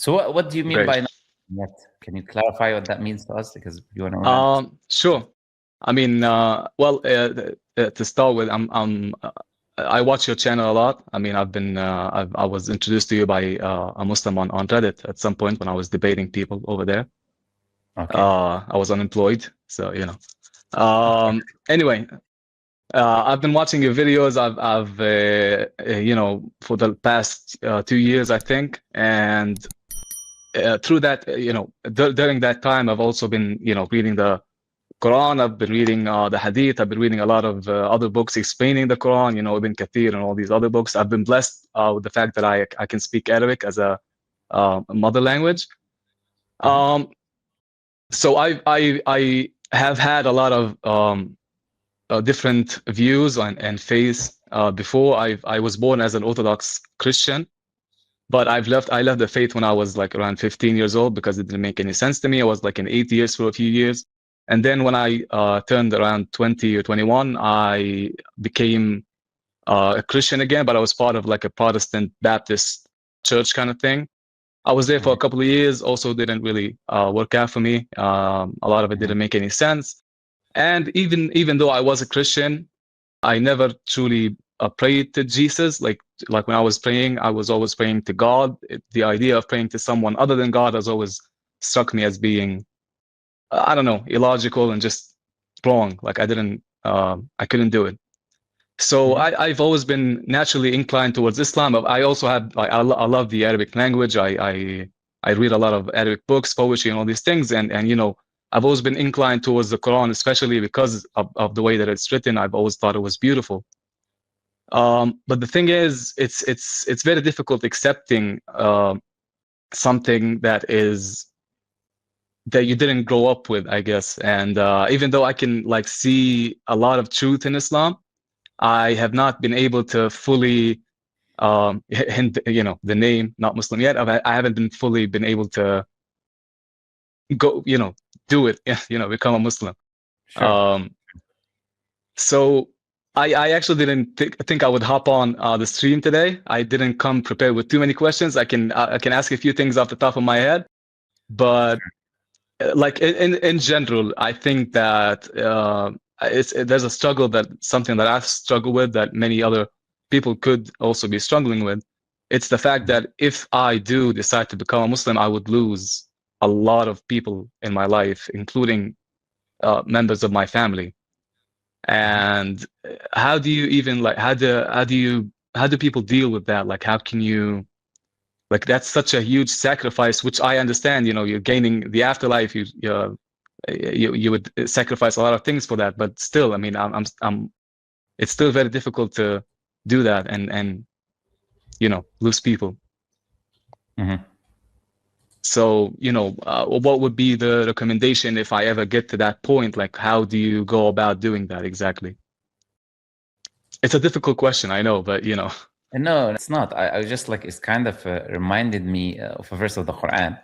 So what do you mean Great. by not yet? Can you clarify what that means to us? Because you want to. Sure. I mean, to start with, I watch your channel a lot. I mean, I was introduced to you by a Muslim on Reddit at some point when I was debating people over there. Okay. I was unemployed, so you know. Anyway, I've been watching your videos. I've for the past 2 years, I think, and through that, during that time, I've also been, reading the Quran. I've been reading the Hadith. I've been reading a lot of other books explaining the Quran. Ibn Kathir and all these other books. I've been blessed with the fact that I can speak Arabic as a mother language. So I have had a lot of different views and faiths before. I was born as an Orthodox Christian, but I left the faith when I was like around 15 years old because it didn't make any sense to me. I was like an atheist for a few years. And then when I turned around 20 or 21, I became a Christian again, but I was part of like a Protestant Baptist church kind of thing. I was there for a couple of years, also didn't really work out for me. A lot of it didn't make any sense. And even though I was a Christian, I never truly prayed to Jesus. Like when I was praying, I was always praying to God. The idea of praying to someone other than God has always struck me as being, I don't know, illogical and just wrong. Like I couldn't do it. So I've always been naturally inclined towards Islam. I also have, I love the Arabic language. I read a lot of Arabic books, poetry, and all these things. And I've always been inclined towards the Quran, especially because of the way that it's written. I've always thought it was beautiful. But the thing is, it's very difficult accepting something that you didn't grow up with, I guess. And even though I can like see a lot of truth in Islam, I have not been able to fully, the name, not Muslim yet. I haven't been fully been able to go, do it, become a Muslim. Sure. So I actually didn't think I would hop on the stream today. I didn't come prepared with too many questions. I can ask a few things off the top of my head, but like in general, I think that there's a struggle, that something that I've struggled with, that many other people could also be struggling with. It's the fact that if I do decide to become a Muslim, I would lose a lot of people in my life, including members of my family. And how do you even like how do people deal with that? Like how can you, like that's such a huge sacrifice, which I understand, you're gaining the afterlife, you would sacrifice a lot of things for that, but still, I mean, I'm it's still very difficult to do that and lose people. So what would be the recommendation if I ever get to that point? Like how do you go about doing that exactly? It's a difficult question, I know, but No, it's not. I was just like, it's kind of reminded me of a verse of the Quran.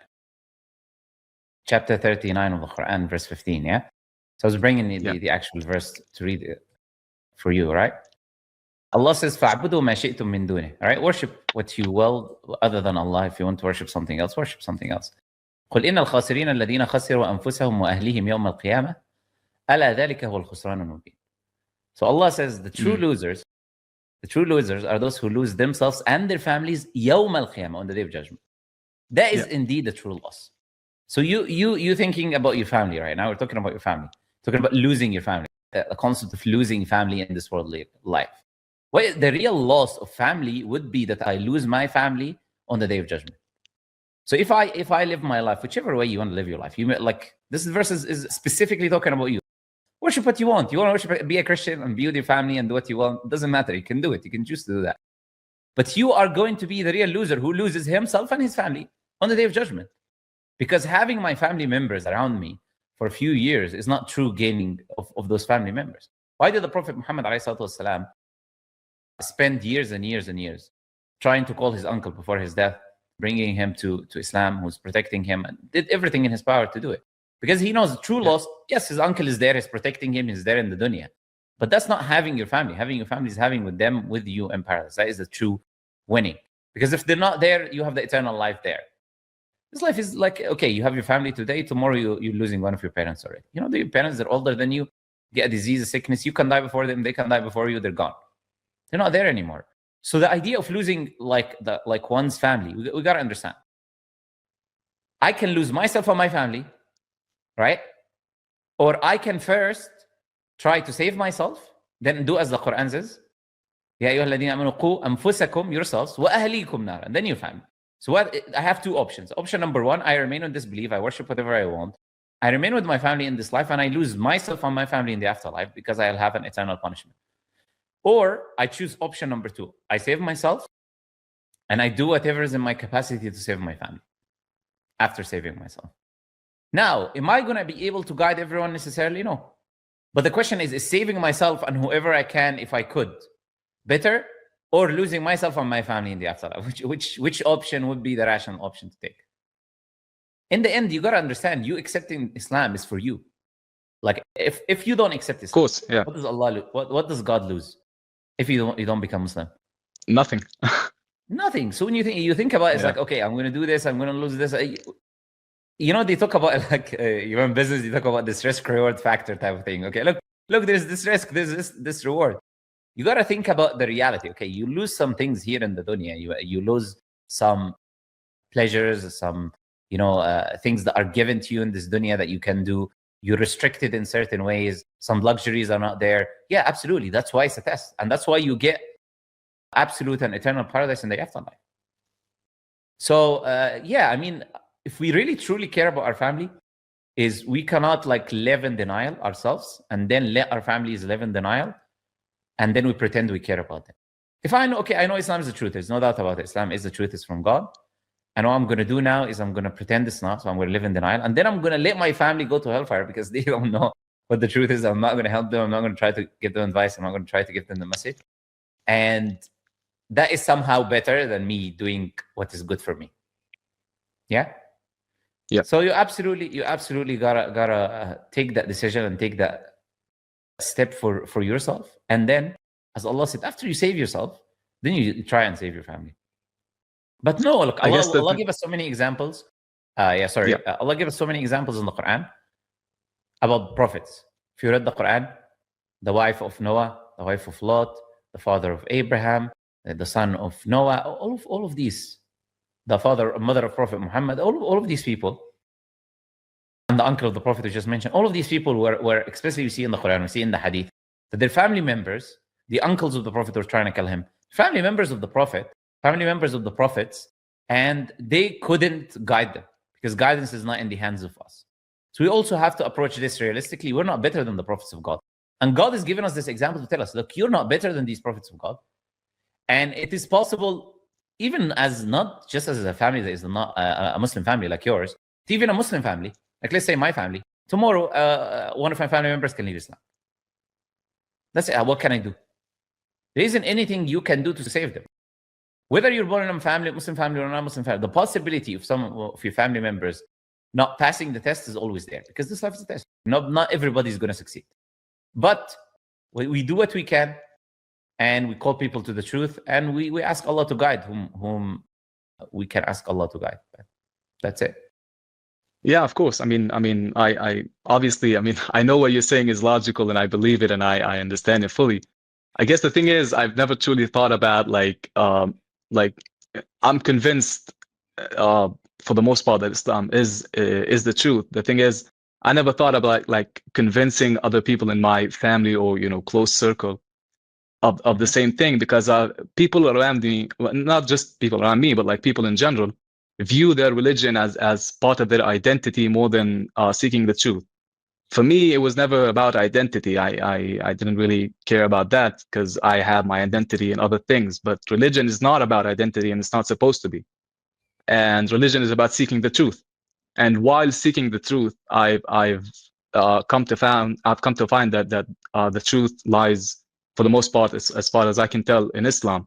Chapter 39 of the Quran, verse 15, yeah? So I was bringing the actual verse to read it for you, right? Allah says, فَعْبُدُوا مَا شِئْتُم مِّن دُونِهِ. All right, worship what you will other than Allah. If you want to worship something else, worship something else. قُلْ إِنَّ الْخَاسِرِينَ الَّذِينَ خَسِرُوا أَنفُسَهُمْ وَأَهْلِهِمْ يَوْمَ الْقِيَامَةِ أَلَا ذَلِكَ هُوَ الْخُسْرَانُ الْمُبِينُ. So Allah says the true losers are those who lose themselves and their families يوم القيامة, on the day of judgment. That is indeed the true loss. So you thinking about your family right now. We're talking about your family. Talking about losing your family. The concept of losing family in this worldly life. Well, the real loss of family would be that I lose my family on the day of judgment. So if I live my life, whichever way you want to live your life, like this verse is specifically talking about you. Worship what you want. You want to worship, be a Christian and be with your family and do what you want. It doesn't matter. You can do it. You can choose to do that. But you are going to be the real loser who loses himself and his family on the day of judgment. Because having my family members around me for a few years is not true gaining of those family members. Why did the Prophet Muhammad والسلام, spend years and years and years trying to call his uncle before his death, bringing him to Islam, who's protecting him, and did everything in his power to do it? Because he knows the true loss. Yes, his uncle is there, he's protecting him, he's there in the dunya. But that's not having your family. Having your family is having with you in paradise. That is the true winning. Because if they're not there, you have the eternal life there. This life is like, okay, you have your family today, tomorrow you're losing one of your parents already. You know, your parents, they're older than you, get a disease, a sickness, you can die before them, they can die before you, they're gone. They're not there anymore. So the idea of losing like one's family, we got to understand. I can lose myself and my family, right? Or I can first try to save myself, then do as the Quran says, يا أيها الذين آمنوا قوا أنفسكم, yourselves, وأهليكم نارا, and then your family. So what I have two options. Option number one, I remain in disbelief, I worship whatever I want. I remain with my family in this life, and I lose myself and my family in the afterlife because I'll have an eternal punishment. Or I choose option number two. I save myself, and I do whatever is in my capacity to save my family after saving myself. Now, am I going to be able to guide everyone necessarily? No. But the question is saving myself and whoever I can, if I could, better, or losing myself and my family in the afterlife? Which option would be the rational option to take? In the end, you got to understand, you accepting Islam is for you. Like, if you don't accept Islam, of course, yeah. What does Allah what does God lose if you don't become Muslim? Nothing. Nothing. So when you think about it, it's like, okay, I'm going to do this, I'm going to lose this. You know, they talk about like you in business, you talk about this risk reward factor type of thing. Okay, look, there's this risk, there's this reward. You got to think about the reality. Okay, you lose some things here in the dunya. You lose some pleasures, some things that are given to you in this dunya that you can do. You're restricted in certain ways. Some luxuries are not there. Yeah, absolutely. That's why it's a test, and that's why you get absolute and eternal paradise in the afterlife. So I mean, if we really truly care about our family, is we cannot like live in denial ourselves and then let our families live in denial, and then we pretend we care about them. If I know Islam is the truth, there's no doubt about it. Islam is the truth, it's from God. And what I'm going to do now is I'm going to pretend it's not, so I'm going to live in denial, and then I'm going to let my family go to hellfire because they don't know what the truth is. I'm not going to help them. I'm not going to try to give them advice. I'm not going to try to give them the message. And that is somehow better than me doing what is good for me. Yeah? Yeah. So you absolutely gotta take that decision and take that step for yourself. And then, as Allah said, after you save yourself, then you try and save your family. But no, look, Allah gave us so many examples. Allah gave us so many examples in the Quran about prophets. If you read the Quran, the wife of Noah, the wife of Lot, the father of Abraham, the son of Noah, all of these, the mother of Prophet Muhammad, all of these people, and the uncle of the Prophet we just mentioned, all of these people were especially we see in the Quran, we see in the Hadith, that their family members, the uncles of the Prophet were trying to kill him, family members of the Prophet, family members of the prophets, and they couldn't guide them because guidance is not in the hands of us. So we also have to approach this realistically. We're not better than the prophets of God. And God has given us this example to tell us, look, you're not better than these prophets of God. And it is possible, even as not just as a family that is not a Muslim family like yours, even a Muslim family, like let's say my family, tomorrow one of my family members can leave Islam. That's it. What can I do? There isn't anything you can do to save them. Whether you're born in a family, Muslim family or non-Muslim family, the possibility of some of your family members not passing the test is always there because this life is a test. Not everybody's going to succeed. But we do what we can, and we call people to the truth, and we ask Allah to guide whom we can ask Allah to guide. That's it. Yeah, of course. I mean, I obviously, I know what you're saying is logical, and I believe it, and I understand it fully. I guess the thing is, I've never truly thought about like I'm convinced for the most part that Islam is the truth. The thing is, I never thought about like convincing other people in my family or close circle of the same thing, because people around me, well, not just people around me, but like people in general, view their religion as part of their identity more than seeking the truth. For me, it was never about identity. I didn't really care about that because I have my identity in other things. But religion is not about identity, and it's not supposed to be. And religion is about seeking the truth. And while seeking the truth, I've come to find that the truth lies, for the most part, as far as I can tell, in Islam.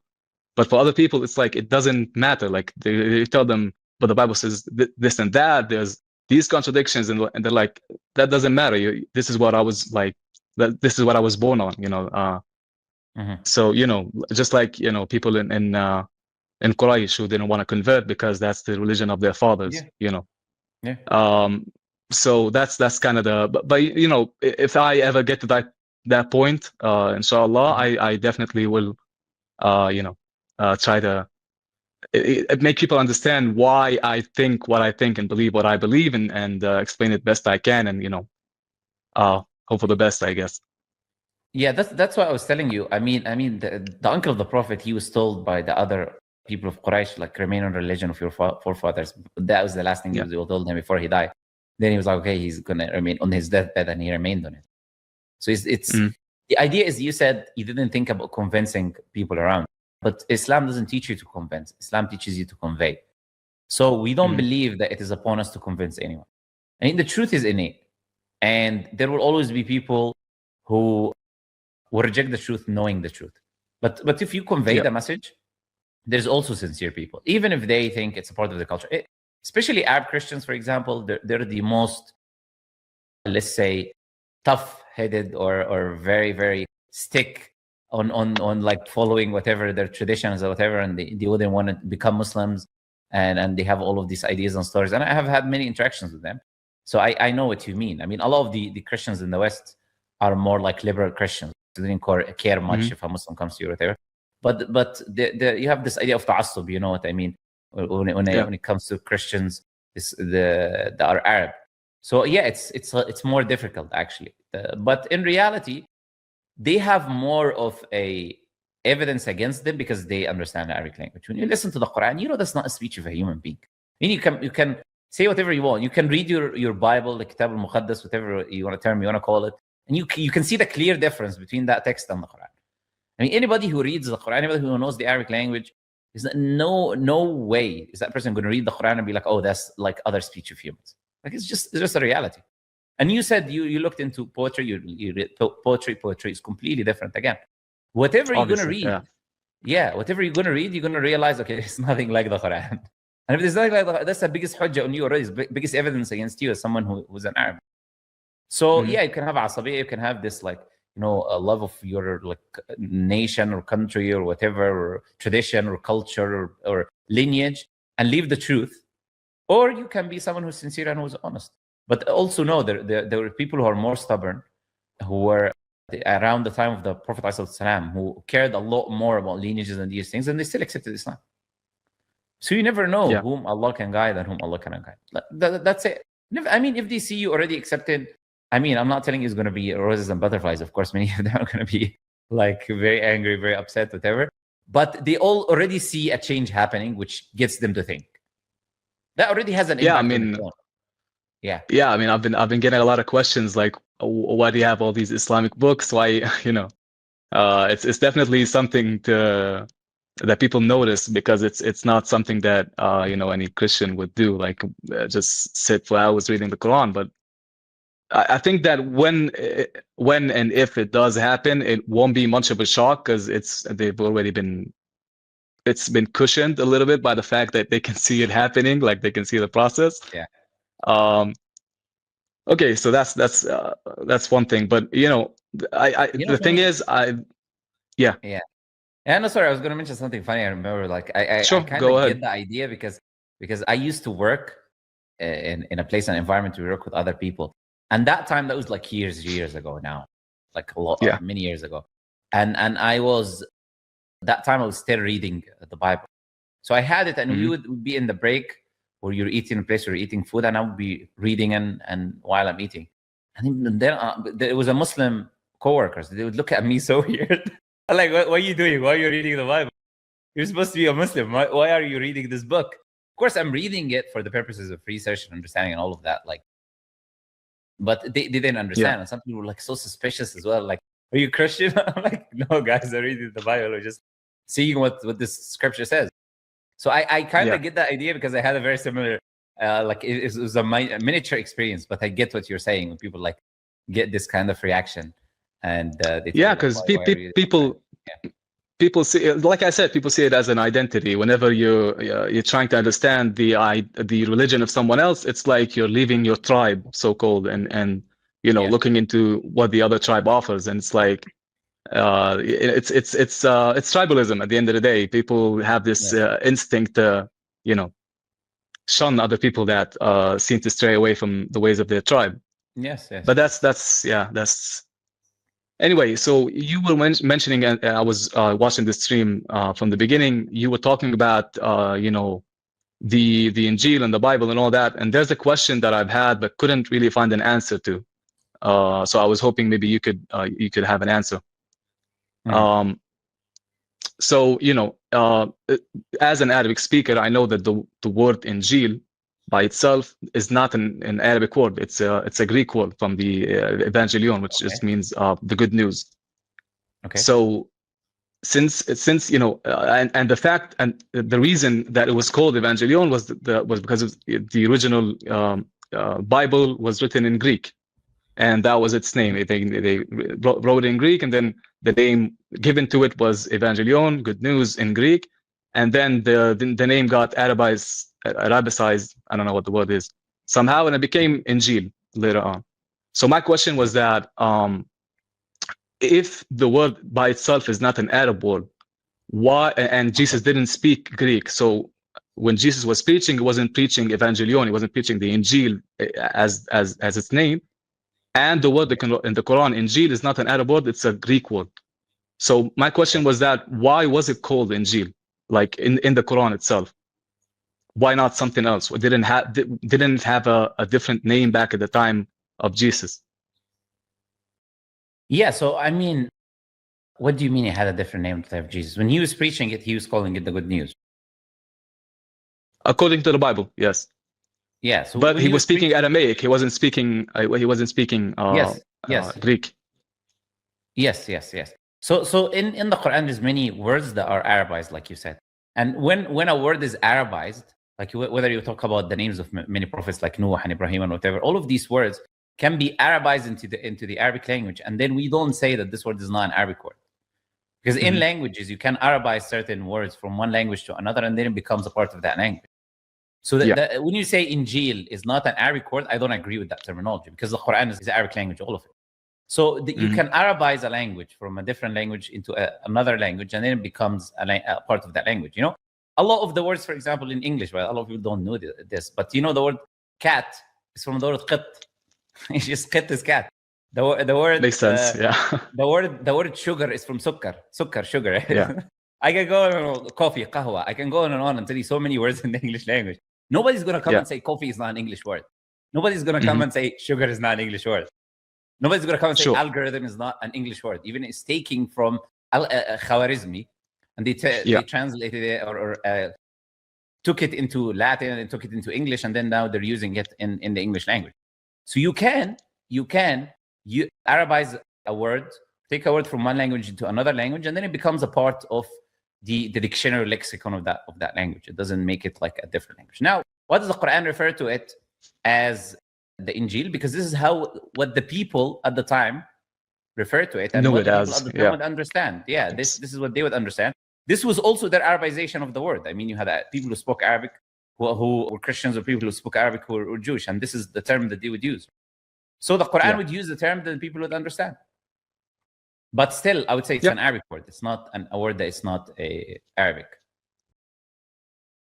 But for other people, it's like it doesn't matter. Like they tell them, but the Bible says this and that. There's these contradictions, and they're like, that doesn't matter. This is what I was like. This is what I was born on. So just like people in in Quraysh who didn't want to convert because that's the religion of their fathers. So that's kind of the, but if I ever get to that point, inshallah, I definitely will try to make people understand why I think what I think and believe what I believe, and explain it best I can, and hope for the best, I guess. Yeah, that's what I was telling you. I mean, the uncle of the Prophet, he was told by the other people of Quraysh, like, remain on the religion of your forefathers. That was the last thing he told him before he died. Then he was like, okay, he's gonna remain on his deathbed, and he remained on it. So it's the idea is, you said you didn't think about convincing people around, but Islam doesn't teach you to convince. Islam teaches you to convey. So we don't believe that it is upon us to convince anyone. I mean, the truth is innate, and there will always be people who will reject the truth knowing the truth. But if you convey the message, there's also sincere people, even if they think it's a part of the culture. Especially Arab Christians, for example, they're the most, let's say, tough-headed or very, very stick on like following whatever their traditions or whatever, and they wouldn't want to become Muslims, and they have all of these ideas and stories. And I have had many interactions with them, so I know what you mean. I mean, a lot of the Christians in the West are more like liberal Christians. They didn't care much if a Muslim comes to you or whatever. But you have this idea of ta'assub, you know what I mean? When it comes to Christians, that are Arab. So yeah, it's more difficult actually. But in reality, they have more of a evidence against them because they understand the Arabic language. When you listen to the Quran, that's not a speech of a human being. I mean, you can say whatever you want. You can read your Bible, the Kitab al-Muqaddas, whatever you want to call it, and you can see the clear difference between that text and the Quran. I mean, anybody who reads the Quran, anybody who knows the Arabic language, is no way is that person going to read the Quran and be like, oh, that's like other speech of humans. Like, it's just a reality. And you said you looked into poetry, you read poetry. Poetry is completely different again. Whatever you're going to read, whatever you're going to read, you're going to realize, okay, it's nothing like the Quran. And if there's nothing like that's the biggest hujjah on you already, it's biggest evidence against you as someone who's an Arab. So you can have asabiyyah, you can have this like, a love of your like nation or country or whatever, or tradition or culture or lineage, and leave the truth. Or you can be someone who's sincere and who's honest. But also know there were people who are more stubborn, who were around the time of the Prophet ﷺ, who cared a lot more about lineages and these things, and they still accepted Islam. So you never know whom Allah can guide and whom Allah cannot guide. That's it. I mean, if they see you already accepted, I mean, I'm not telling you it's going to be roses and butterflies. Of course, many of them are going to be like very angry, very upset, whatever. But they all already see a change happening, which gets them to think. That already has an impact. I mean, I've been getting a lot of questions like, why do you have all these Islamic books? Why, it's definitely something that people notice, because it's not something that any Christian would do, like just sit for hours reading the Quran. But I think that when and if it does happen, it won't be much of a shock, because it's been cushioned a little bit by the fact that they can see it happening, like they can see the process. Okay, so that's one thing. But the thing is, no, sorry, I was going to mention something funny. I remember, like, I kind of get the idea because I used to work in a place and environment where we work with other people. And that time, that was like years ago now, like a lot, many years ago. And I was still reading the Bible. So I had it, and we would be in the break where you're eating a place where you're eating food, and I would be reading and while I'm eating. And then there was a Muslim coworkers. They would look at me so weird. I'm like, what are you doing? Why are you reading the Bible? You're supposed to be a Muslim. Why are you reading this book? Of course, I'm reading it for the purposes of research and understanding and all of that. Like, but they didn't understand. And some people were like so suspicious as well. Like, are you Christian? I'm like, no, guys, I'm reading the Bible. We're just seeing what this scripture says. So I kind of get that idea, because I had a very similar, it was a miniature experience. But I get what you're saying when people like get this kind of reaction, and because people see, like I said, people see it as an identity. Whenever you're trying to understand the religion of someone else, it's like you're leaving your tribe, so called, and looking into what the other tribe offers, and it's like, It's tribalism at the end of the day. People have this instinct to, shun other people that seem to stray away from the ways of their tribe. Yes. But that's anyway. So you were mentioning, and I was watching the stream from the beginning. You were talking about the Injeel and the Bible and all that. And there's a question that I've had but couldn't really find an answer to. So I was hoping maybe you could have an answer. So as an Arabic speaker, I know that the word Injeel by itself is not an Arabic word. It's a Greek word from the Evangelion, which just means the good news. Okay. So since and the fact and the reason that it was called Evangelion was because of the original Bible was written in Greek, and that was its name. They wrote it in Greek, and then the name given to it was Evangelion, good news in Greek, and then the name got Arabicized. I don't know what the word is somehow, and it became Injeel later on. So my question was that if the word by itself is not an Arab word, why? And Jesus didn't speak Greek, so when Jesus was preaching, he wasn't preaching Evangelion, he wasn't preaching the Injeel as its name. And the word in the Quran, Injeel, is not an Arab word; it's a Greek word. So my question was that why was it called Injeel, like in the Quran itself? Why not something else? Didn't have a different name back at the time of Jesus? Yeah. So I mean, what do you mean it had a different name at the time of Jesus? When he was preaching it, he was calling it the good news. According to the Bible, yes. Yeah. So but he was speaking Aramaic. He wasn't speaking. Greek. Yes. So in the Quran, there's many words that are Arabized, like you said. And when a word is Arabized, like whether you talk about the names of many prophets like Noah and Ibrahim and whatever, all of these words can be Arabized into the Arabic language, and then we don't say that this word is not an Arabic word, because in languages you can Arabize certain words from one language to another, and then it becomes a part of that language. So when you say Injeel is not an Arabic word, I don't agree with that terminology, because the Quran is the Arabic language, all of it. So you can Arabize a language from a different language into another language, and then it becomes a part of that language. A lot of the words, for example, in English, well, a lot of people don't know this, but the word cat is from the word qit. It's just qit is cat. The word makes sense. The word sugar is from sugar, sugar. Right? Yeah. I can go on coffee, qahwa. I can go on and on and tell you so many words in the English language. Nobody's going to come and say coffee is not an English word. Nobody's going to come and say sugar is not an English word. Nobody's going to come and say algorithm is not an English word. Even it's taking from Khwarizmi, and they translated it or took it into Latin and took it into English, and then now they're using it in the English language. So you can Arabize a word, take a word from one language into another language, and then it becomes a part of the dictionary lexicon of that language. It doesn't make it like a different language. Now, what does the Quran refer to it as? The Injeel, because this is what the people at the time refer to it, and what the people at the time would understand. Yeah, this is what they would understand. This was also their Arabization of the word. I mean, you had people who spoke Arabic who were Christians, or people who spoke Arabic who were Jewish, and this is the term that they would use. So the Quran would use the term that people would understand. But still, I would say it's an Arabic word. It's not a word that is not Arabic.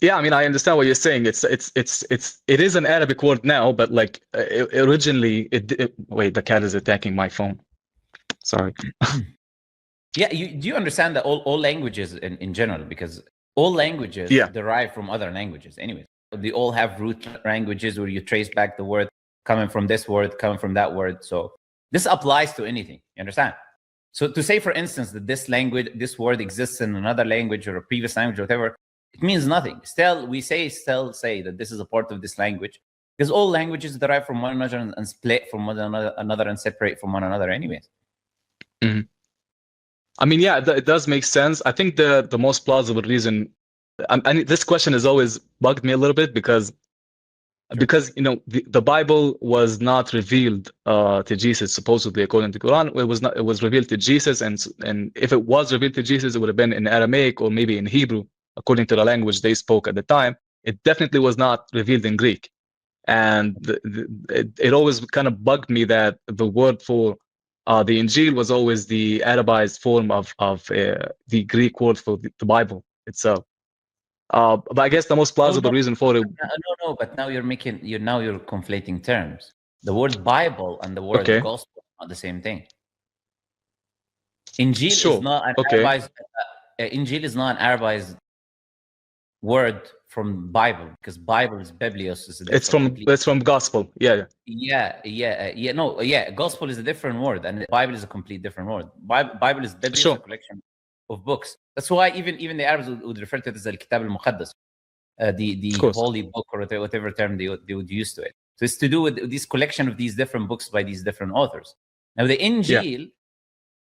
Yeah, I mean, I understand what you're saying. It is an Arabic word now, but like originally, wait, the cat is attacking my phone. Sorry. Yeah, do you understand that all languages in general, because all languages derive from other languages anyway. They all have root languages where you trace back the word coming from this word, coming from that word. So this applies to anything. You understand? So to say, for instance, that this word exists in another language or a previous language or whatever, it means nothing. Still say that this is a part of this language, because all languages derive from one another and split from one another and separate from one another anyways. I mean, yeah, it does make sense. I think the most plausible reason, and this question has always bugged me a little bit, because the Bible was not revealed to Jesus, supposedly, according to Quran. It was revealed to Jesus, and if it was revealed to Jesus, it would have been in Aramaic or maybe in Hebrew, according to the language they spoke at the time. It definitely was not revealed in Greek. And it always kind of bugged me that the word for the Injeel was always the Arabized form of the Greek word for the Bible itself. But I guess the most plausible reason for it. No. But now you're conflating terms. The word Bible and the word gospel are not the same thing. Injeel is not an Arabized. Injeel is not an Arabized word from Bible, because Bible is Biblios. It's from gospel. Yeah. Gospel is a different word, and Bible is a complete different word. Bible is Biblios, a collection of books. That's why even the Arabs would refer to it as al-Kitab al-Muqaddas, the holy book, or whatever term they would use to it. So it's to do with this collection of these different books by these different authors. Now the Injeel,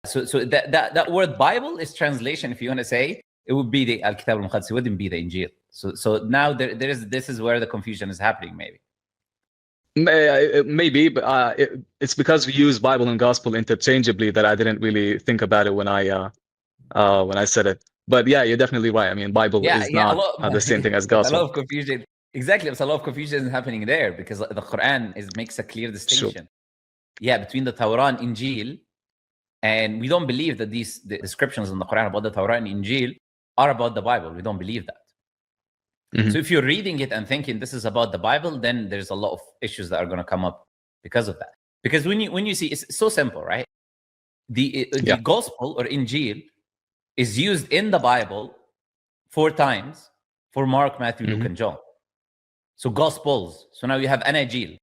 so that word Bible is translation. If you want to say, it would be the al-Kitab al-Muqaddas. It wouldn't be the Injeel. So now this is where the confusion is happening, maybe. Maybe, but it's because we use Bible and gospel interchangeably that I didn't really think about it when I said it. But yeah, you're definitely right. I mean, Bible is not the same thing as gospel. A lot of confusion. Exactly, there's a lot of confusion happening there, because the Quran makes a clear distinction. Between the Torah and Injeel, and we don't believe that the descriptions in the Quran about the Torah and Injeel are about the Bible. We don't believe that. Mm-hmm. So if you're reading it and thinking this is about the Bible, then there's a lot of issues that are going to come up because of that. Because when you see, it's so simple, right? The gospel or Injeel is used in the Bible 4 times for Mark, Matthew, Luke, and John. So gospels. So now you have Anajil. You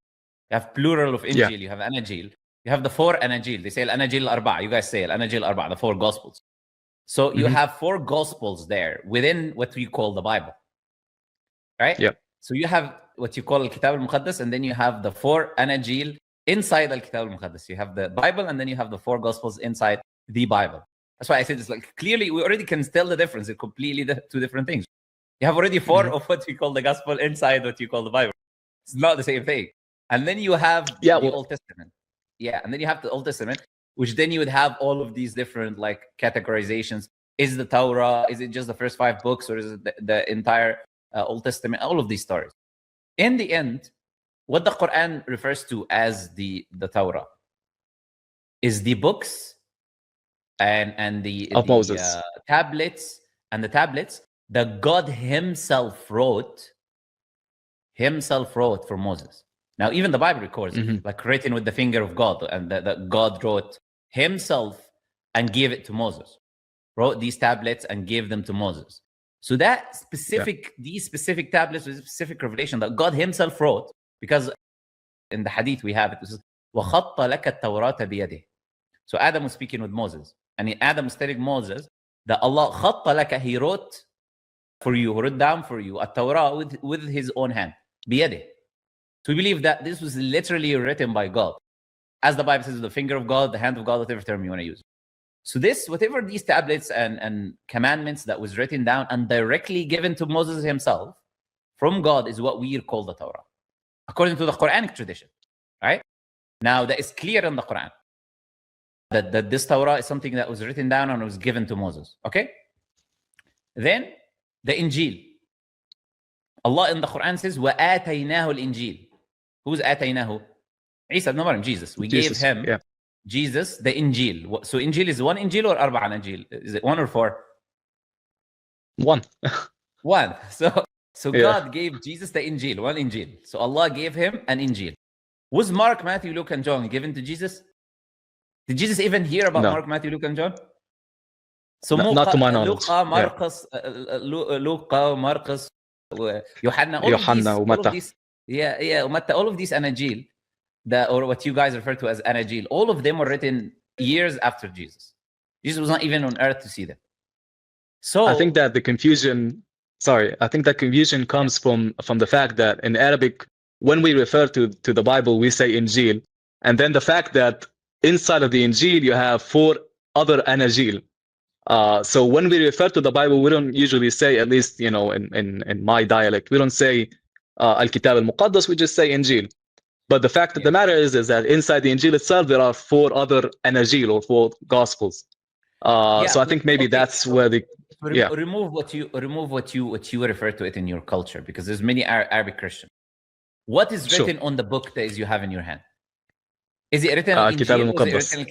have plural of Injeel. You have Anajil. You have the 4 Anajil. They say Al-Anajil al-Arba'. You guys say Al-Anajil al-Arba', the 4 gospels. So you have 4 gospels there within what we call the Bible. Right? Yeah. So you have what you call Al-Kitab al-Muqaddas, and then you have the 4 Anajil inside Al-Kitab al-Muqaddas. You have the Bible, and then you have the 4 gospels inside the Bible. That's why I said it's like, clearly we already can tell the difference. It's completely 2 different things. You have already 4 of what we call the gospel inside what you call the Bible. It's not the same thing. And then you have the Old Testament. And then you have the Old Testament, which then you would have all of these different like categorizations. Is the Torah, is it just the first 5 books, or is it the entire Old Testament? All of these stories. In the end, what the Quran refers to as the Torah is the books and the tablets, and the tablets that God himself wrote for Moses. Now, even the Bible records like written with the finger of God, and that God wrote himself and gave it to Moses. Wrote these tablets and gave them to Moses. So that these specific tablets with specific revelation that God himself wrote, because in the hadith we have it says, وَخَطَّ لَكَ التَّوْرَاةَ بِيَدِهِ. So Adam was speaking with Moses, and Adam was telling Moses that Allah خَطَّ لَكَ, he wrote for you, wrote down for you a Torah with his own hand, بِيَدِهِ. So we believe that this was literally written by God. As the Bible says, the finger of God, the hand of God, whatever term you want to use. So this, whatever these tablets and commandments that was written down and directly given to Moses himself from God is what we call the Torah, according to the Quranic tradition, right? Now that is clear in the Quran, that this Torah is something that was written down and was given to Moses, okay? Then the Injeel. Allah in the Quran says, وَآتَيْنَاهُ الْإِنْجِيلِ. Who's آتَيْنَاهُ? Isa ibn Maryam, Jesus. We gave him Jesus the Injeel. So Injeel is 1 Injeel or 4 Injeel? Is it 1 or 4? 1. 1. So God gave Jesus the Injeel, 1 Injeel. So Allah gave him an Injeel. Was Mark, Matthew, Luke, and John given to Jesus? Did Jesus even hear about Mark, Matthew, Luke, and John? So not to my knowledge. Luca, Marcus, Yohanna, all of these, all of these Anajil, or what you guys refer to as Anajil, all of them were written years after Jesus. Jesus was not even on earth to see them. So I think that the confusion comes from the fact that in Arabic, when we refer to the Bible, we say Injeel, and then the fact that inside of the Injeel you have 4 other Anajil. So when we refer to the Bible, we don't usually say, at least in my dialect, we don't say Al-Kitab al-Muqaddas, we just say Injeel. But the fact of the matter is that inside the Injeel itself, there are 4 other Anajil, or 4 Gospels. So I think maybe that's where the remove what you refer to it in your culture, because there's many Arabic Christians. What is written on the book that you have in your hand? Is it written on Injeel?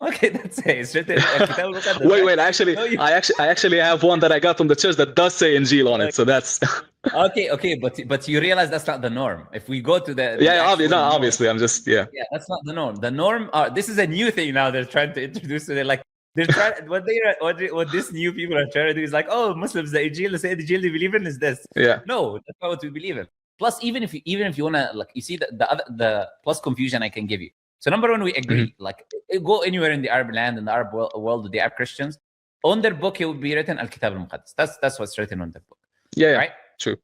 Okay, that's it. It's written الكتاب المقدس. Wait. I actually have one that I got from the church that does say Injeel on it. So that's okay, but you realize that's not the norm. If we go to the obviously, I'm just yeah, that's not the norm. The norm this is a new thing now they're trying to introduce. They're like they're trying what this new people are trying to do is like, oh, Muslims, the Injeel, say the Injeel they believe in is this. Yeah. No, that's not what we believe in. Plus, even if you wanna, like, you see the plus confusion I can give you. So number one, we agree. Like, go anywhere in the Arab land, in the Arab world, with the Arab Christians, on their book it would be written Al-Kitab al-Muqaddas. That's what's written on their book. Yeah, right. True.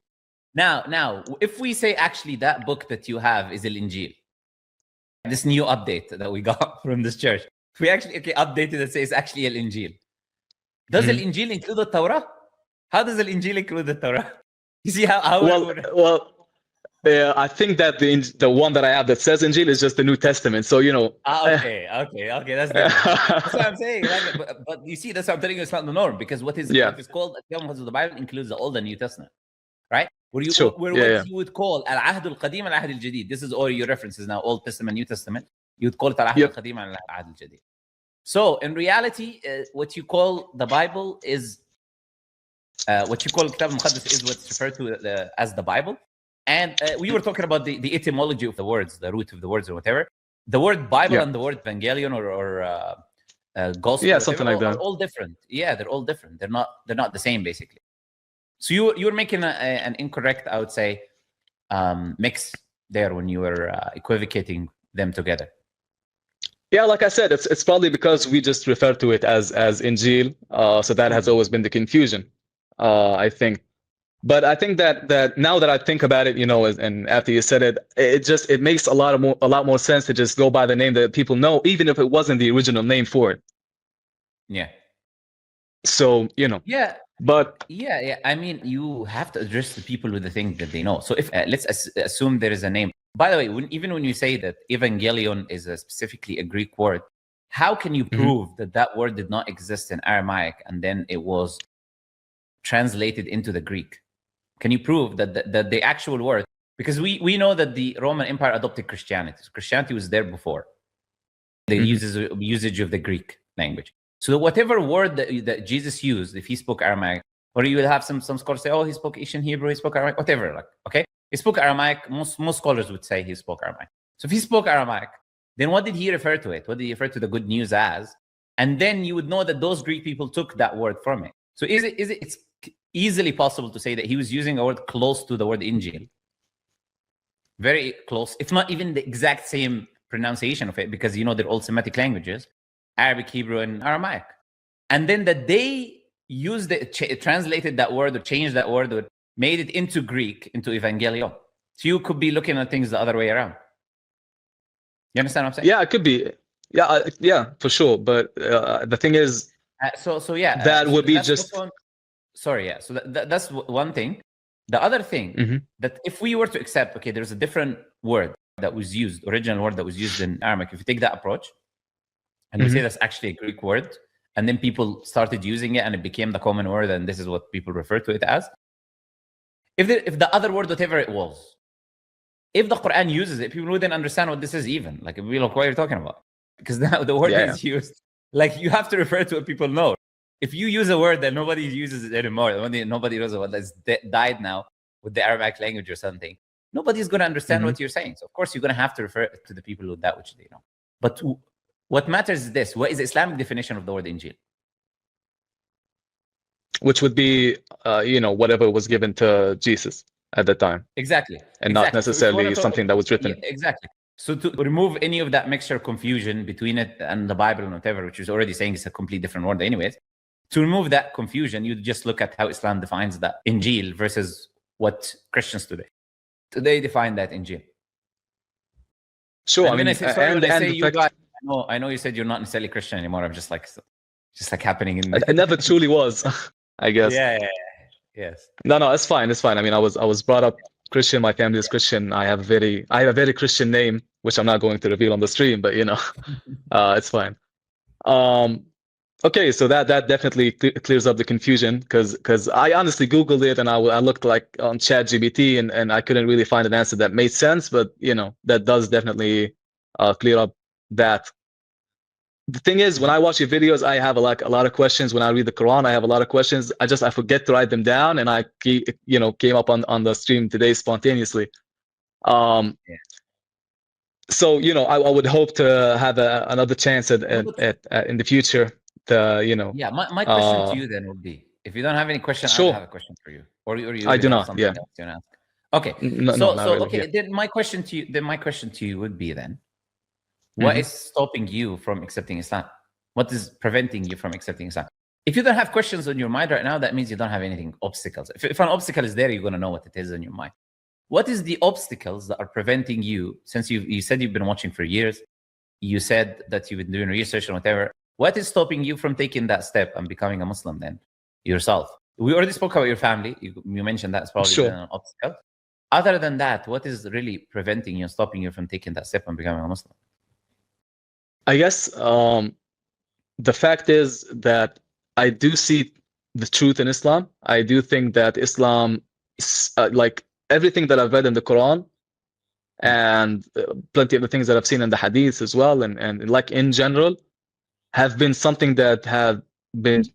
Now, if we say actually that book that you have is Injeel, this new update that we got from this church, if we actually updated and say it's actually Injeel, does Injeel include the Torah? How does Injeel include the Torah? You see how I think that the one that I have that says Injeel is just the New Testament. So okay, that's different. That's what I'm saying. Like, but you see, that's what I'm telling you. It's not the norm, because what is called the Bible includes the Old and New Testament, right? What you would call Al-Ahd al-Qadim Al-Ahd al-Jadid. This is all your references now, Old Testament, New Testament. You would call it Al-Ahd al-Qadim and Al-Ahd al-Jadid. So in reality, what you call the Bible is what you call Kitab al-Muqaddas is what's referred to as the Bible. And we were talking about the etymology of the words, the root of the words or whatever. The word Bible and the word Evangelion or gospel, something like that, are all different. Yeah, they're all different. They're not the same, basically. So you're making an incorrect, I would say, mix there when you were equivocating them together. Yeah, like I said, it's probably because we just refer to it as Injeel. So that has always been the confusion, I think. But I think that now that I think about it, and after you said it, it makes a lot more sense to just go by the name that people know, even if it wasn't the original name for it. Yeah. So Yeah. But yeah. I mean, you have to address the people with the thing that they know. So if let's assume there is a name. By the way, even when you say that Evangelion is specifically a Greek word, how can you prove that word did not exist in Aramaic and then it was translated into the Greek? Can you prove that the actual word? Because we know that the Roman Empire adopted Christianity. So Christianity was there before the usage of the Greek language. So whatever word that Jesus used, if he spoke Aramaic, or you will have some scholars say, oh, he spoke Asian Hebrew, he spoke Aramaic, whatever. Like, okay, he spoke Aramaic. Most scholars would say he spoke Aramaic. So if he spoke Aramaic, then what did he refer to it? What did he refer to the good news as? And then you would know that those Greek people took that word from it. So it's easily possible to say that he was using a word close to the word Injeel. Very close, if not even the exact same pronunciation of it, because they're all Semitic languages, Arabic, Hebrew, and Aramaic. And then that they used it, translated that word or changed that word or made it into Greek, into Evangelion. So you could be looking at things the other way around. You understand what I'm saying? Yeah, it could be. Yeah, for sure. But the thing is, that would be just... Sorry, yeah. So that's one thing. The other thing, that if we were to accept, okay, there's a different word that was used, original word that was used in Aramaic. If you take that approach, and we say that's actually a Greek word, and then people started using it, and it became the common word, and this is what people refer to it as. If the other word, whatever it was, if the Quran uses it, people wouldn't understand what this is even. Like, it'd be like, what are you talking about? Because now the word is used. Like, you have to refer to what people know. If you use a word that nobody uses it anymore, nobody knows what that's died now with the Aramaic language or something, nobody's going to understand what you're saying. So, of course, you're going to have to refer to the people with that which they know. But what matters is this. What is the Islamic definition of the word Injeel? Which would be, whatever was given to Jesus at the time. Exactly. And not necessarily something that was written. Yeah, exactly. So to remove any of that mixture confusion between it and the Bible and whatever, which is already saying it's a complete different word anyways, to remove that confusion, you just look at how Islam defines that Injeel versus what Christians today define that Injeel. Sure. I know you said you're not necessarily Christian anymore. I'm just like happening in. I never truly was, I guess. Yeah. Yes. No, it's fine. I mean, I was brought up Christian. My family is Christian. I have a very Christian name, which I'm not going to reveal on the stream, but it's fine. Okay, so that definitely clears up the confusion, because I honestly Googled it and I looked like on ChatGPT and I couldn't really find an answer that made sense, but that does definitely clear up that. the thing is, when I watch your videos, I have a lot of questions. When I read the Quran, I have a lot of questions. I forget to write them down, and I came up on the stream today spontaneously. Yeah. So I would hope to have another chance at in the future. Yeah, my question to you then would be, if you don't have any question, Sure. I have a question for you, or you I do have not. something Yeah. else you want to ask. Okay. No, so not really, okay. yeah. Then my question to you would be then, what is stopping you from accepting Islam? What is preventing you from accepting Islam? If you don't have questions on your mind right now, that means you don't have anything obstacles. If an obstacle is there, you're going to know what it is in your mind. What is the obstacles that are preventing you? Since you said you've been watching for years, you said that you've been doing research and whatever. What is stopping you from taking that step and becoming a Muslim then yourself? We already spoke about your family. You mentioned that's probably Sure. been an obstacle. Other than that, what is really preventing you and stopping you from taking that step and becoming a Muslim? I guess the fact is that I do see the truth in Islam. I do think that Islam, like everything that I've read in the Quran, and plenty of the things that I've seen in the Hadith as well, and like in general, have been something that have been.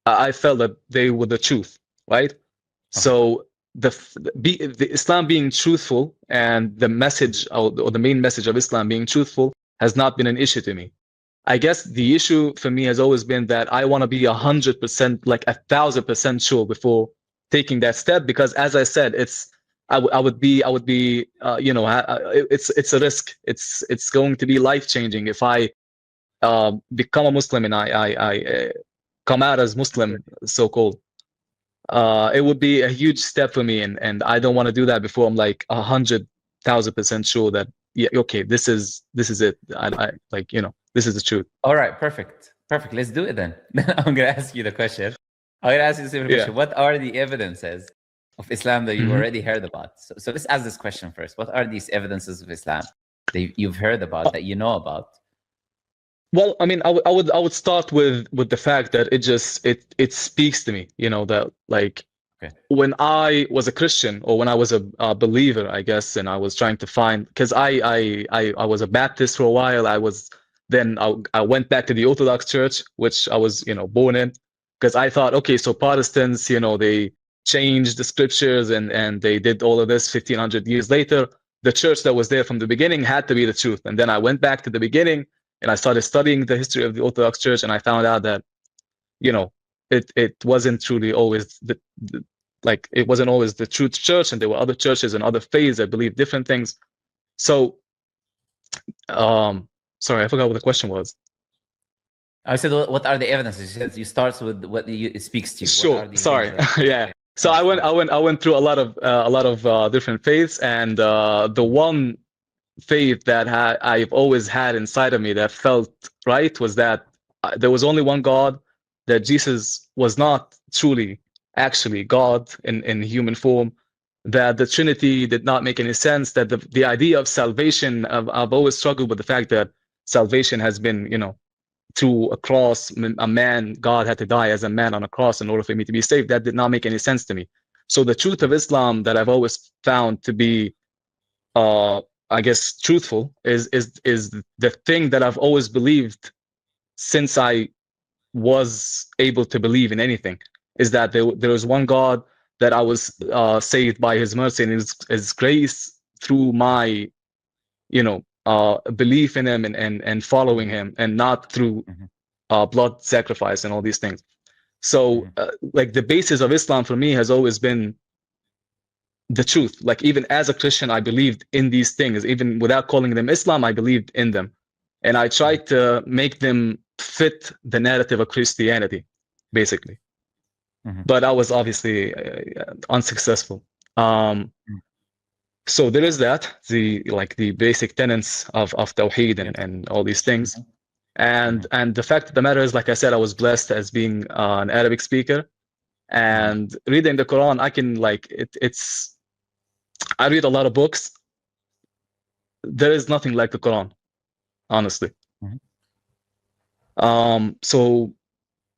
I felt that they were the truth, right? Okay. So the Islam being truthful and the message or the main message of Islam being truthful has not been an issue to me. I guess the issue for me has always been that I want to be 100%, like 1,000% sure before taking that step, because as I said, I would be it's a risk. It's going to be life-changing if I become a Muslim and I come out as Muslim, so-called. It would be a huge step for me, and I don't want to do that before I'm like 100,000% sure that okay, this is it. I like this is the truth. All right, perfect. Let's do it then. I'm gonna ask you the question. I'm gonna ask you the same question. What are the evidences of Islam that you already heard about? So let's ask this question first. What are these evidences of Islam that you've heard about, that you know about? Well, I mean, I would start with the fact that it speaks to me. That like when I was a Christian, or when I was a believer, I guess, and I was trying to find, because I was a Baptist for a while. I went back to the Orthodox Church, which I was born in, because I thought, okay, so Protestants, they changed the scriptures and they did all of this 1,500 years later. The church that was there from the beginning had to be the truth. And then I went back to the beginning and I started studying the history of the Orthodox Church, and I found out that it wasn't truly always it wasn't always the true church, and there were other churches and other faiths that believed different things. So sorry, I forgot what the question was. I said, what are the evidences? You start with what it speaks to you. Sure. Sorry. Yeah. So I went through a lot of different faiths, and the one faith that I've always had inside of me that felt right was that there was only one God, that Jesus was not truly actually God in human form, that the Trinity did not make any sense, that the idea of salvation, I've always struggled with the fact that salvation has been, through a cross. A man, God had to die as a man on a cross in order for me to be saved. That did not make any sense to me. So the truth of Islam that I've always found to be I guess truthful is the thing that I've always believed since I was able to believe in anything, is that there was one God, that I was saved by his mercy and his grace through my belief in him and following him, and not through blood sacrifice and all these things. So like the basis of Islam for me has always been the truth. Like even as a Christian, I believed in these things. Even without calling them Islam, I believed in them. And I tried to make them fit the narrative of Christianity, basically. But I was obviously unsuccessful. So there is that, the basic tenets of Tawheed and all these things. And the fact of the matter is, like I said, I was blessed as being an Arabic speaker. And reading the Quran, I can I read a lot of books. There is nothing like the Quran, honestly. So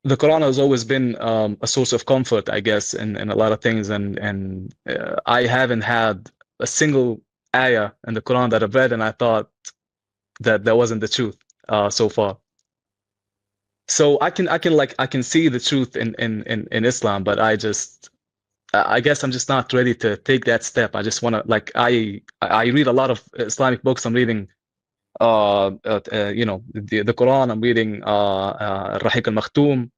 the Quran has always been a source of comfort, I guess, in a lot of things. And I haven't had a single ayah in the Quran that I've read and I thought that wasn't the truth so far. So I can see the truth in Islam, but I guess I'm just not ready to take that step. I just want to, like, I read a lot of Islamic books. I'm reading the Quran. I'm reading Rahiq al-Makhtoum,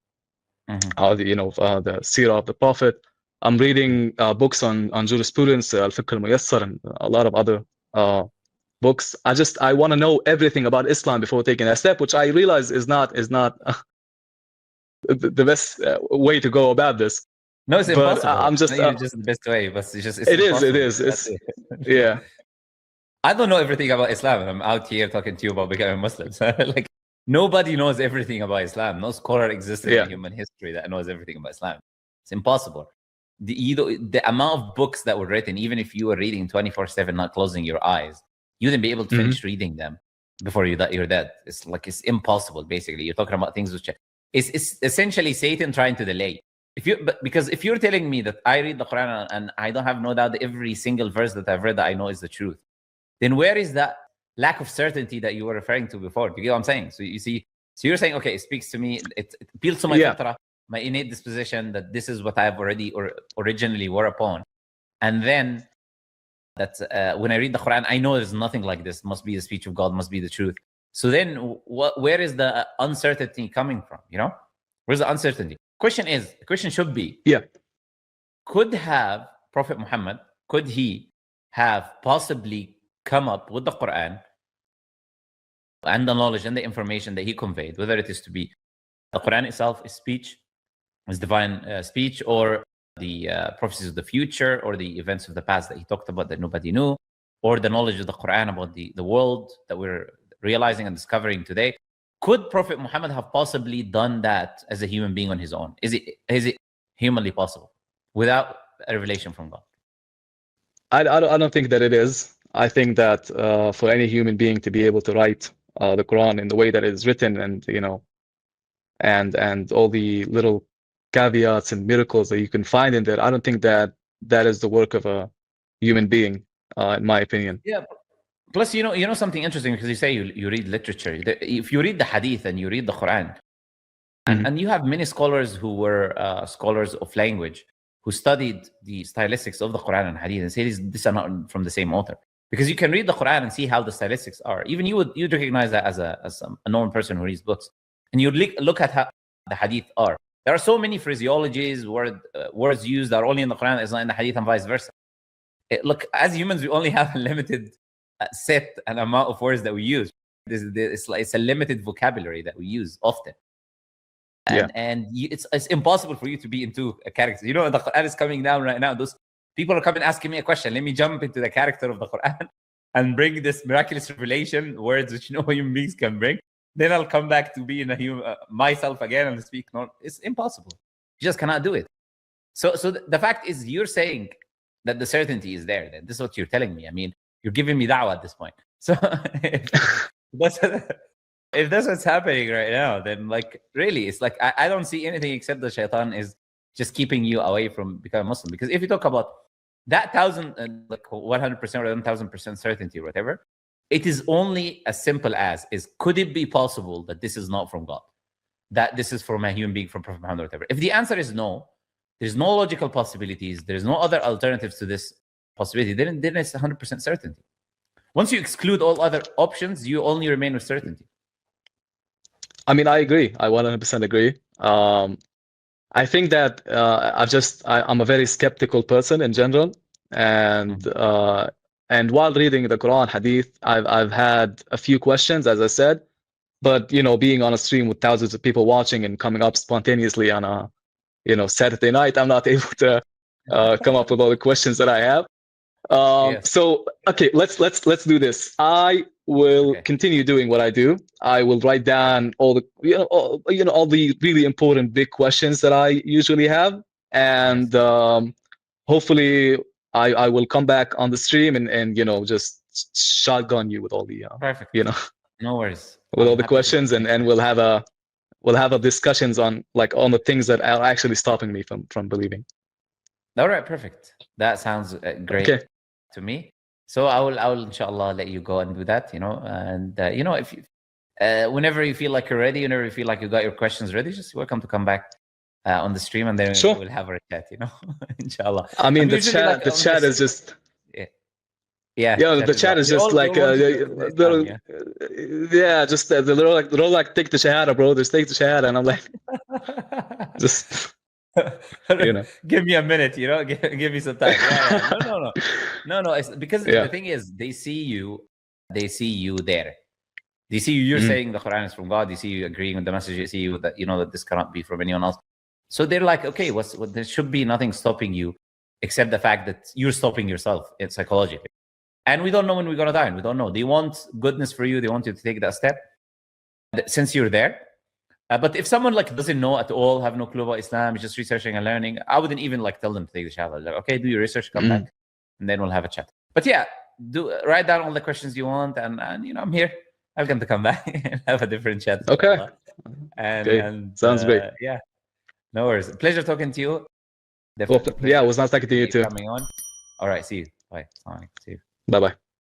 the Seerah of the Prophet. I'm reading books on jurisprudence, al-Fiqh al-Muyassar, and a lot of other books. I want to know everything about Islam before taking that step, which I realize is not the best way to go about this. No, it's impossible. I'm just just the best way, but it's it is. Yeah. I don't know everything about Islam, and I'm out here talking to you about becoming Muslims. Like, nobody knows everything about Islam. No scholar exists in human history that knows everything about Islam. It's impossible. The amount of books that were written, even if you were reading 24/7, not closing your eyes, you wouldn't be able to finish reading them before you're dead. It's impossible. Basically, you're talking about things which it's essentially Satan trying to delay. Because if you're telling me that I read the Quran and I don't have no doubt that every single verse that I've read that I know is the truth, then where is that lack of certainty that you were referring to before? Do you get what I'm saying? So you see, so you're saying, okay, it speaks to me, it appeals to my fitrah, my innate disposition, that this is what I've already originally were upon. And then that when I read the Quran, I know there's nothing like this. Must be the speech of God, must be the truth. So then where is the uncertainty coming from? Where's the uncertainty? The question should be, could have Prophet Muhammad, could he have possibly come up with the Quran and the knowledge and the information that he conveyed, whether it is to be the Quran itself is speech, is divine speech, or the prophecies of the future, or the events of the past that he talked about that nobody knew, or the knowledge of the Quran about the world that we're realizing and discovering today. Could Prophet Muhammad have possibly done that as a human being on his own? Is it humanly possible without a revelation from God? I don't think that it is. I think that for any human being to be able to write the Quran in the way that it is written, and and all the little caveats and miracles that you can find in there, I don't think that is the work of a human being, in my opinion. Yeah. Plus, you know something interesting, because you say you read literature. If you read the Hadith and you read the Quran, and you have many scholars who were scholars of language who studied the stylistics of the Quran and Hadith and say these are not from the same author. Because you can read the Quran and see how the stylistics are. Even you'd recognize that as a known person who reads books, and you look at how the Hadith are. There are so many phraseologies, words used that are only in the Quran, is not in the Hadith, and vice versa. Look, as humans, we only have a limited set and amount of words that we use. It's a limited vocabulary that we use often, and it's impossible for you to be into a character. The Quran is coming down right now. Those people are coming asking me a question. Let me jump into the character of the Quran and bring this miraculous revelation, words which no human beings can bring. Then I'll come back to being a human myself again and speak. No, it's impossible. You just cannot do it. So the fact is, you're saying that the certainty is there. Then this is what you're telling me. I mean, you're giving me da'wah at this point. So if that's what's happening right now, then really, it's I don't see anything except the shaitan is just keeping you away from becoming Muslim. Because if you talk about that 100% or 1,000% certainty or whatever, it is only as simple as could it be possible that this is not from God, that this is from a human being, from Prophet Muhammad or whatever? If the answer is no, there's no logical possibilities, there's no other alternatives to this possibility, then it's 100% certainty. Once you exclude all other options, you only remain with certainty. I mean, I agree. I 100% agree. I think that I'm a very skeptical person in general, and while reading the Quran, Hadith, I've had a few questions, as I said, but being on a stream with thousands of people watching and coming up spontaneously on a Saturday night, I'm not able to come up with all the questions that I have. So okay, let's do this. I will continue doing what I do. I will write down all the all the really important big questions that I usually have, and hopefully I will come back on the stream and just shotgun you with all the perfect. No worries. With all the questions, and we'll have a discussions on the things that are actually stopping me from believing. All right, perfect. That sounds great to me. So I will inshallah let you go and do that. And if whenever you feel like you're ready, whenever you feel like you got your questions ready, just welcome to come back on the stream, and then we'll have our chat, you know. Inshallah. I mean, the chat is just the chat is just like just they're like take the shahada, bro. Just take the shahada, and I'm like, just give me a minute, you know, give me some time. No. It's because the thing is, they see you there. They see you're saying the Quran is from God. They see you agreeing with the message. They see you that that this cannot be from anyone else. So they're like, okay, there should be nothing stopping you except the fact that you're stopping yourself psychologically. And we don't know when we're gonna die. We don't know. They want goodness for you. They want you to take that step since you're there. But if someone like doesn't know at all, have no clue about Islam, is just researching and learning, I wouldn't even like tell them to take the shahada. Like, okay, do your research, come back, and then we'll have a chat. But yeah, write down all the questions you want, and I'm here. Welcome to come back and have a different chat. Okay. And sounds great. Yeah, no worries. Pleasure talking to you. It was nice talking to you too. Coming on. All right, see you. Bye. See you. Bye-bye.